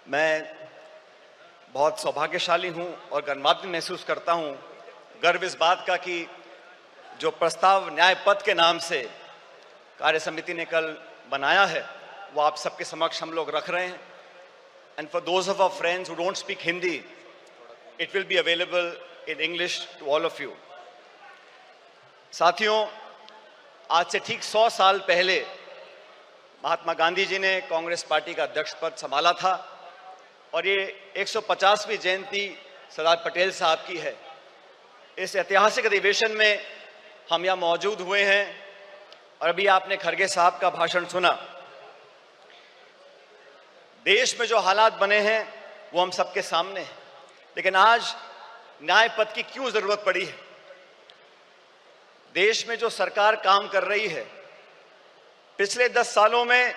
मैं बहुत सौभाग्यशाली हूं और गर्वान्वित महसूस करता हूं। गर्व इस बात का कि जो प्रस्ताव न्याय पथ के नाम से कार्य समिति ने कल बनाया है वो आप सबके समक्ष हम लोग रख रहे हैं। And for those of our friends who don't speak Hindi, it will be available in English to all of you. साथियों, आज से ठीक 100 साल पहले महात्मा गांधी जी ने कांग्रेस पार्टी का अध्यक्ष पद संभाला था और ये 150वीं जयंती सरदार पटेल साहब की है। इस ऐतिहासिक अधिवेशन में हम यहाँ मौजूद हुए हैं और अभी आपने खड़गे साहब का भाषण सुना। देश में जो हालात बने हैं वो हम सबके सामने हैं, लेकिन आज न्याय पथ की क्यों जरूरत पड़ी है? देश में जो सरकार काम कर रही है, पिछले 10 सालों में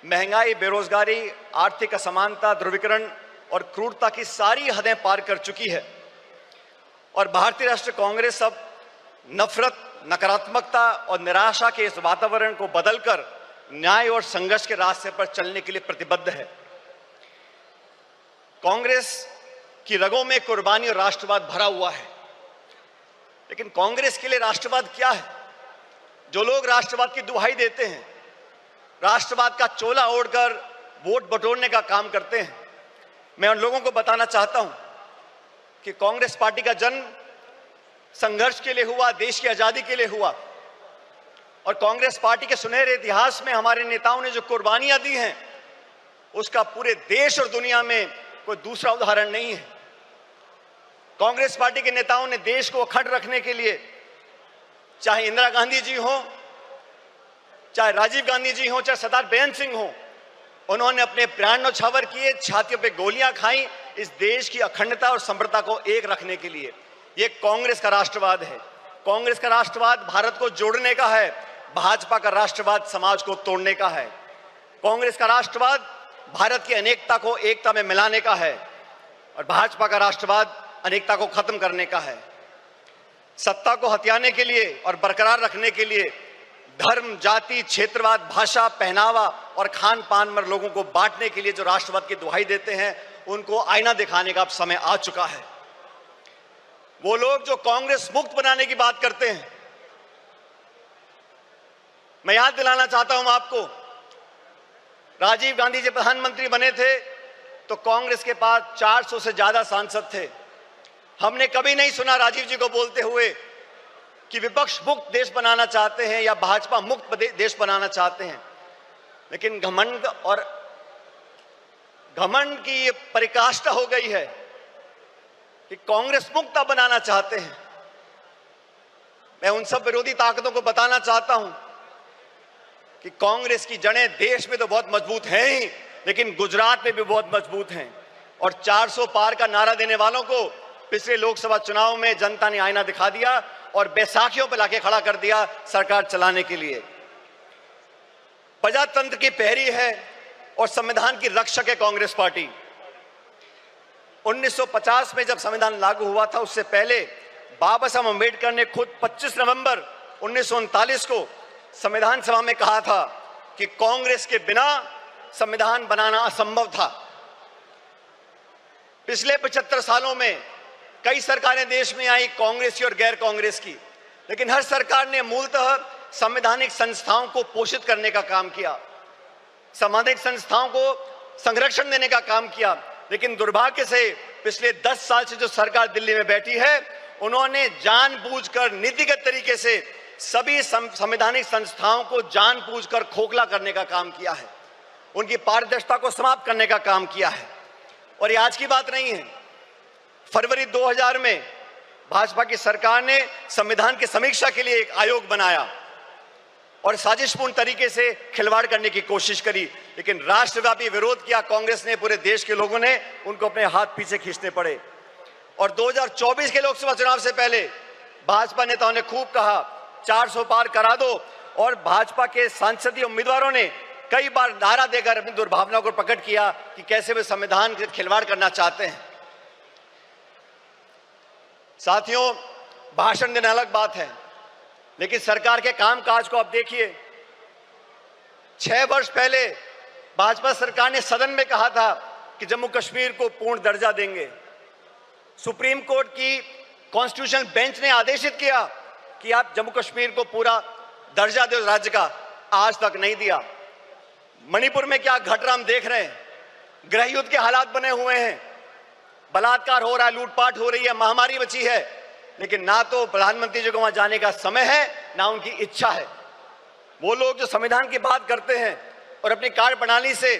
महंगाई, बेरोजगारी, आर्थिक असमानता, ध्रुवीकरण और क्रूरता की सारी हदें पार कर चुकी है और भारतीय राष्ट्रीय कांग्रेस अब नफरत, नकारात्मकता और निराशा के इस वातावरण को बदलकर न्याय और संघर्ष के रास्ते पर चलने के लिए प्रतिबद्ध है। कांग्रेस की रगों में कुर्बानी और राष्ट्रवाद भरा हुआ है, लेकिन कांग्रेस के लिए राष्ट्रवाद क्या है? जो लोग राष्ट्रवाद की दुहाई देते हैं, राष्ट्रवाद का चोला ओढ़कर वोट बटोरने का काम करते हैं, मैं उन लोगों को बताना चाहता हूं कि कांग्रेस पार्टी का जन्म संघर्ष के लिए हुआ, देश की आजादी के लिए हुआ और कांग्रेस पार्टी के सुनहरे इतिहास में हमारे नेताओं ने जो कुर्बानियां दी हैं उसका पूरे देश और दुनिया में कोई दूसरा उदाहरण नहीं है। कांग्रेस पार्टी के नेताओं ने देश को अखंड रखने के लिए, चाहे इंदिरा गांधी जी हो, चाहे राजीव गांधी जी हो, चाहे सरदार बेअंत सिंह हो, उन्होंने अपने प्राण न्यौछावर किए, छातियों पे गोलियां खाई इस देश की अखंडता और समृद्धता को एक रखने के लिए। ये कांग्रेस का राष्ट्रवाद है। कांग्रेस का राष्ट्रवाद भारत को जोड़ने का है, भाजपा का राष्ट्रवाद समाज को तोड़ने का है। कांग्रेस का राष्ट्रवाद भारत की अनेकता को एकता में मिलाने का है और भाजपा का राष्ट्रवाद अनेकता को खत्म करने का है। सत्ता को हथियाने के लिए और बरकरार रखने के लिए धर्म, जाति, क्षेत्रवाद, भाषा, पहनावा और खान पान में लोगों को बांटने के लिए जो राष्ट्रवाद की दुहाई देते हैं, उनको आईना दिखाने का अब समय आ चुका है। वो लोग जो कांग्रेस मुक्त बनाने की बात करते हैं, मैं याद दिलाना चाहता हूं आपको, राजीव गांधी जी प्रधानमंत्री बने थे तो कांग्रेस के पास 400 से ज्यादा सांसद थे। हमने कभी नहीं सुना राजीव जी को बोलते हुए कि विपक्ष मुक्त देश बनाना चाहते हैं या भाजपा मुक्त देश बनाना चाहते हैं, लेकिन घमंड की ये परिकाष्ठा हो गई है कि कांग्रेस मुक्त बनाना चाहते हैं। मैं उन सब विरोधी ताकतों को बताना चाहता हूं कि कांग्रेस की जड़ें देश में तो बहुत मजबूत हैं ही, लेकिन गुजरात में भी बहुत मजबूत हैं और 400 पार का नारा देने वालों को पिछले लोकसभा चुनाव में जनता ने आईना दिखा दिया और बैसाखियों पर लाके खड़ा कर दिया सरकार चलाने के लिए। प्रजातंत्र की पहरी है और संविधान की रक्षक है कांग्रेस पार्टी। 1950 में जब संविधान लागू हुआ था, उससे पहले बाबा साहब अम्बेडकर ने खुद 25 नवंबर 1939 को संविधान सभा में कहा था कि कांग्रेस के बिना संविधान बनाना असंभव था। पिछले 75 सालों में कई सरकारें देश में आई, कांग्रेस की और गैर कांग्रेस की, लेकिन हर सरकार ने मूलतः संवैधानिक संस्थाओं को पोषित करने का काम किया, संवैधानिक संस्थाओं को संरक्षण देने का काम किया। लेकिन दुर्भाग्य से पिछले 10 साल से जो सरकार दिल्ली में बैठी है, उन्होंने जानबूझकर नीतिगत तरीके से सभी संवैधानिक संस्थाओं को जानबूझकर खोखला करने का काम किया है, उनकी पारदर्शिता को समाप्त करने का काम किया है। और ये आज की बात नहीं है। फरवरी 2000 में भाजपा की सरकार ने संविधान की समीक्षा के लिए एक आयोग बनाया और साजिशपूर्ण तरीके से खिलवाड़ करने की कोशिश करी, लेकिन राष्ट्रव्यापी विरोध किया कांग्रेस ने, पूरे देश के लोगों ने उनको अपने हाथ पीछे खींचने पड़े। और 2024 के लोकसभा चुनाव से पहले भाजपा नेताओं ने खूब कहा 400 पार करा दो और भाजपा के सांसदीय उम्मीदवारों ने कई बार नारा देकर अपनी दुर्भावना को प्रकट किया कि कैसे वे संविधान के खिलवाड़ करना चाहते हैं। साथियों, भाषण देना अलग बात है, लेकिन सरकार के कामकाज को आप देखिए। 6 वर्ष पहले भाजपा सरकार ने सदन में कहा था कि जम्मू कश्मीर को पूर्ण दर्जा देंगे। सुप्रीम कोर्ट की कॉन्स्टिट्यूशनल बेंच ने आदेशित किया कि आप जम्मू कश्मीर को पूरा दर्जा दो राज्य का, आज तक नहीं दिया। मणिपुर में क्या घट रहा हम देख रहे हैं, गृह युद्ध के हालात बने हुए हैं, बलात्कार हो रहा है, लूटपाट हो रही है, महामारी बची है, लेकिन ना तो प्रधानमंत्री जी को वहां जाने का समय है, ना उनकी इच्छा है। वो लोग जो संविधान की बात करते हैं और अपनी कार्यप्रणाली से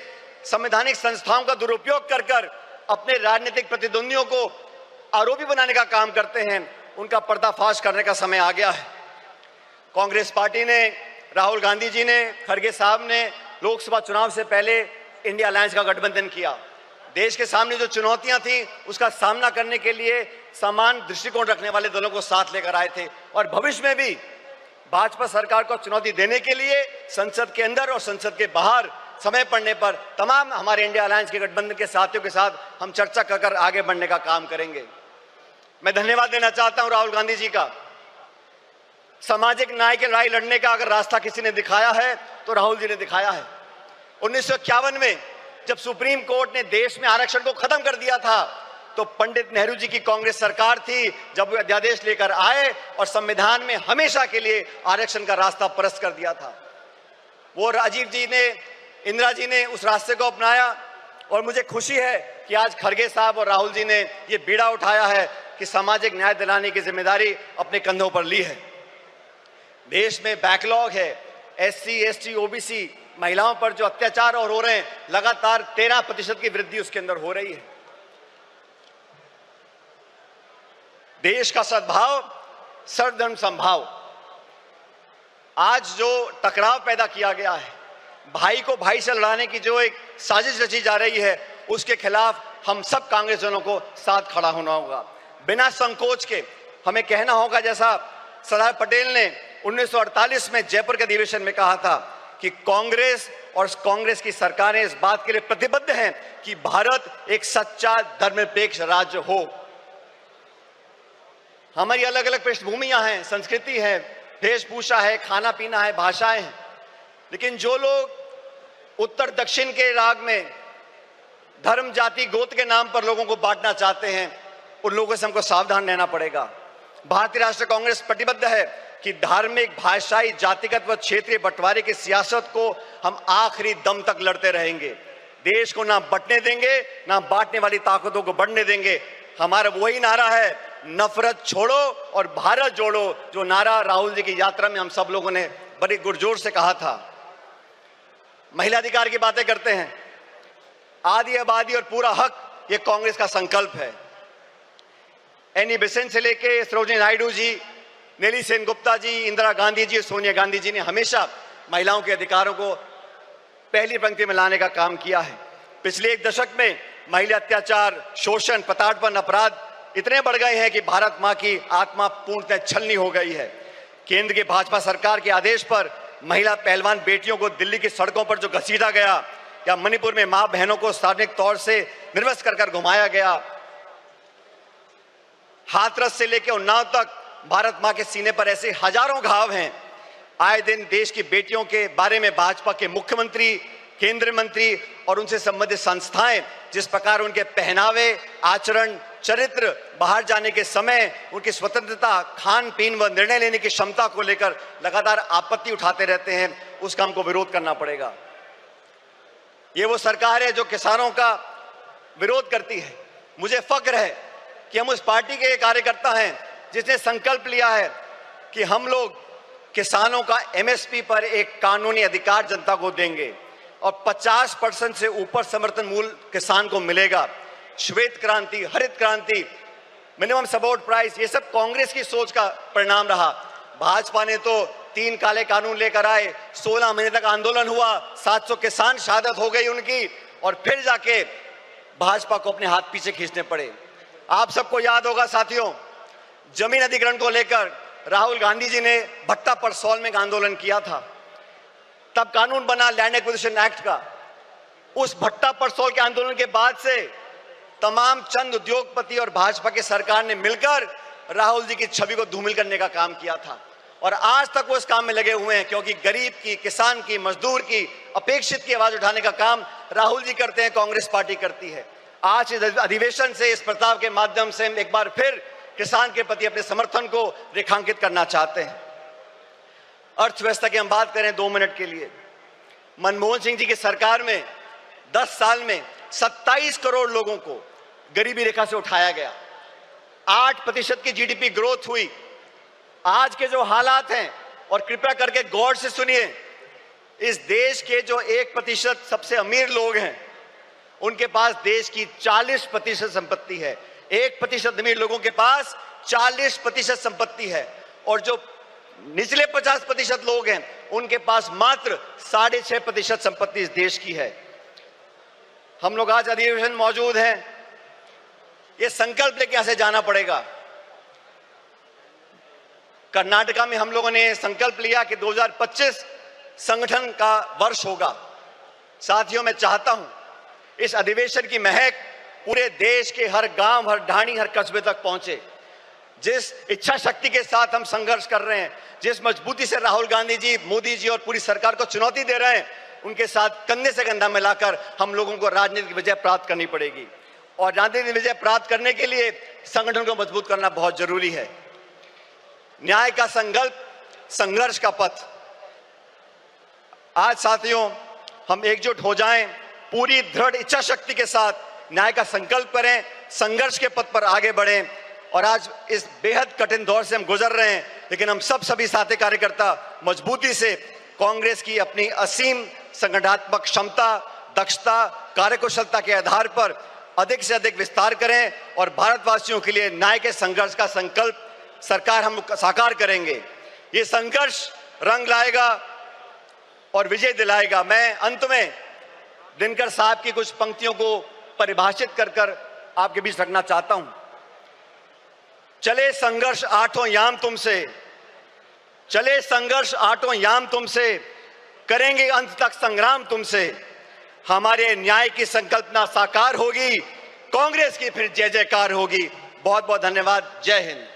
संवैधानिक संस्थाओं का दुरुपयोग कर कर अपने राजनीतिक प्रतिद्वंदियों को आरोपी बनाने का काम करते हैं, उनका पर्दाफाश करने का समय आ गया है। कांग्रेस पार्टी ने, राहुल गांधी जी ने, खड़गे साहब ने लोकसभा चुनाव से पहले इंडिया अलायंस का गठबंधन किया। देश के सामने जो चुनौतियां थी उसका सामना करने के लिए समान दृष्टिकोण रखने वाले दलों को साथ लेकर आए थे और भविष्य में भी भाजपा सरकार को चुनौती देने के लिए संसद के अंदर और संसद के बाहर समय पड़ने पर तमाम हमारे इंडिया अलायंस के गठबंधन के साथियों के साथ हम चर्चा कर आगे बढ़ने का काम करेंगे। मैं धन्यवाद देना चाहता हूं राहुल गांधी जी का। सामाजिक न्याय की लड़ाई लड़ने का अगर रास्ता किसी ने दिखाया है तो राहुल जी ने दिखाया है। 1951 में जब सुप्रीम कोर्ट ने देश में आरक्षण को खत्म कर दिया था तो पंडित नेहरू जी की कांग्रेस सरकार थी जब वो अध्यादेश लेकर आए और संविधान में हमेशा के लिए आरक्षण का रास्ता प्रशस्त कर दिया था। वो राजीव जी ने, इंदिरा जी ने उस रास्ते को अपनाया और मुझे खुशी है कि आज खड़गे साहब और राहुल जी ने ये बीड़ा उठाया है कि सामाजिक न्याय दिलाने की जिम्मेदारी अपने कंधों पर ली है। देश में बैकलॉग है, SC, ST, OBC महिलाओं पर जो अत्याचार और हो रहे हैं, लगातार 13% की वृद्धि उसके अंदर हो रही है। देश का सद्भाव, सर्वधर्म समभाव, आज जो टकराव पैदा किया गया है, भाई को भाई से लड़ाने की जो एक साजिश रची जा रही है, उसके खिलाफ हम सब कांग्रेसजनों को साथ खड़ा होना होगा। बिना संकोच के हमें कहना होगा, जैसा सरदार पटेल ने 1948 में जयपुर के अधिवेशन में कहा था कि कांग्रेस और कांग्रेस की सरकारें इस बात के लिए प्रतिबद्ध हैं कि भारत एक सच्चा धर्मनिरपेक्ष राज्य हो। हमारी अलग अलग पृष्ठभूमियां हैं, संस्कृति है, वेशभूषा है, खाना पीना है, भाषाएं हैं, लेकिन जो लोग उत्तर दक्षिण के राग में धर्म, जाति, गोत्र के नाम पर लोगों को बांटना चाहते हैं, उन लोगों से हमको सावधान रहना पड़ेगा। भारतीय राष्ट्रीय कांग्रेस प्रतिबद्ध है कि धार्मिक, भाषाई, जातिगत व क्षेत्रीय बंटवारे की सियासत को हम आखिरी दम तक लड़ते रहेंगे। देश को ना बंटने देंगे, ना बांटने वाली ताकतों को बढ़ने देंगे। हमारा वही नारा है, नफरत छोड़ो और भारत जोड़ो, जो नारा राहुल जी की यात्रा में हम सब लोगों ने बड़ी गुरजोर से कहा था। महिला अधिकार की बातें करते हैं, आदि आबादी और पूरा हक, ये कांग्रेस का संकल्प है। एनी बेसेंट से लेके सरोजिनी नायडू जी, नेली सेन गुप्ता जी, इंदिरा गांधी जी, सोनिया गांधी जी ने हमेशा महिलाओं के अधिकारों को पहली पंक्ति में लाने का काम किया है। पिछले एक दशक में महिला अत्याचार, शोषण, प्रताड़पन, अपराध इतने बढ़ गए हैं कि भारत मां की आत्मा पूर्णतः छलनी हो गई है। केंद्र की भाजपा सरकार के आदेश पर महिला पहलवान बेटियों को दिल्ली की सड़कों पर जो घसीटा गया, या मणिपुर में मां बहनों को सार्वजनिक तौर से निर्वस्त्र कर घुमाया गया, हाथरस से लेकर उन्नाव तक भारत मां के सीने पर ऐसे हजारों घाव हैं। आए दिन देश की बेटियों के बारे में भाजपा के मुख्यमंत्री, केंद्रीय मंत्री और उनसे संबंधित संस्थाएं जिस प्रकार उनके पहनावे, आचरण, चरित्र, बाहर जाने के समय उनकी स्वतंत्रता, खान पीन व निर्णय लेने की क्षमता को लेकर लगातार आपत्ति उठाते रहते हैं, उसका हमको विरोध करना पड़ेगा। ये वो सरकार है जो किसानों का विरोध करती है। मुझे फक्र है कि हम उस पार्टी के कार्यकर्ता हैं जिसने संकल्प लिया है कि हम लोग किसानों का MSP पर एक कानूनी अधिकार जनता को देंगे और 50% से ऊपर समर्थन मूल्य किसान को मिलेगा। श्वेत क्रांति, हरित क्रांति, मिनिमम सपोर्ट प्राइस, ये सब कांग्रेस की सोच का परिणाम रहा। भाजपा ने तो 3 काले कानून लेकर आए, 16 महीने तक आंदोलन हुआ, 700 किसान शहादत हो गई उनकी, और फिर जाके भाजपा को अपने हाथ पीछे खींचने पड़े। आप सबको याद होगा साथियों, जमीन अधिग्रहण को लेकर राहुल गांधी जी ने भट्टा परसौल में आंदोलन किया था। तब कानून बना लैंड एक्विजिशन एक्ट का। उस भट्टा परसौल के आंदोलन के बाद से तमाम चंद उद्योगपति और भाजपा की सरकार ने मिलकर राहुल जी की छवि को धूमिल करने का काम किया था। और आज तक वो इस काम में लगे हुए हैं, क्योंकि गरीब की, किसान की, मजदूर की, अपेक्षित की आवाज उठाने का काम राहुल जी करते हैं, कांग्रेस पार्टी करती है। आज इस अधिवेशन से, इस प्रस्ताव के माध्यम से हम एक बार फिर किसान के प्रति अपने समर्थन को रेखांकित करना चाहते हैं। अर्थव्यवस्था की हम बात करें 2 मिनट के लिए, मनमोहन सिंह जी की सरकार में 10 साल में 27 करोड़ लोगों को गरीबी रेखा से उठाया गया, 8% की जीडीपी ग्रोथ हुई। आज के जो हालात हैं, और कृपया करके गौर से सुनिए, इस देश के जो 1% सबसे अमीर लोग हैं, उनके पास देश की 40% संपत्ति है। 1% अमीर लोगों के पास 40% संपत्ति है, और जो निचले 50% लोग हैं, उनके पास मात्र 6.5% संपत्ति इस देश की है। हम लोग आज अधिवेशन मौजूद हैं, ये संकल्प लेके यहां से जाना पड़ेगा। कर्नाटका में हम लोगों ने संकल्प लिया कि 2025 संगठन का वर्ष होगा। साथियों, मैं चाहता हूं इस अधिवेशन की महक पूरे देश के हर गांव, हर ढाणी, हर कस्बे तक पहुंचे। जिस इच्छा शक्ति के साथ हम संघर्ष कर रहे हैं, जिस मजबूती से राहुल गांधी जी, मोदी जी और पूरी सरकार को चुनौती दे रहे हैं, उनके साथ कंधे से कंधा मिलाकर हम लोगों को राजनीतिक विजय प्राप्त करनी पड़ेगी। और राजनीतिक विजय प्राप्त करने के लिए संगठन को मजबूत करना बहुत जरूरी है। न्याय का संकल्प, संघर्ष का पथ। आज साथियों, हम एकजुट हो जाएं, पूरी दृढ़ इच्छा शक्ति के साथ न्याय का संकल्प करें, संघर्ष के पथ पर आगे बढ़ें। और आज इस बेहद कठिन दौर से हम गुजर रहे हैं, लेकिन हम सभी साथी कार्यकर्ता मजबूती से कांग्रेस की अपनी असीम संगठनात्मक क्षमता, दक्षता, कार्यकुशलता के आधार पर अधिक से अधिक विस्तार करें, और भारतवासियों के लिए न्याय के संघर्ष का संकल्प सरकार हम साकार करेंगे। ये संघर्ष रंग लाएगा और विजय दिलाएगा। मैं अंत में दिनकर साहब की कुछ पंक्तियों को परिभाषित कर आपके बीच रखना चाहता हूं। चले संघर्ष आठों याम तुमसे, चले संघर्ष आठों याम तुमसे, करेंगे अंत तक संग्राम तुमसे। हमारे न्याय की संकल्पना साकार होगी, कांग्रेस की फिर जय जयकार होगी। बहुत बहुत धन्यवाद। जय हिंद।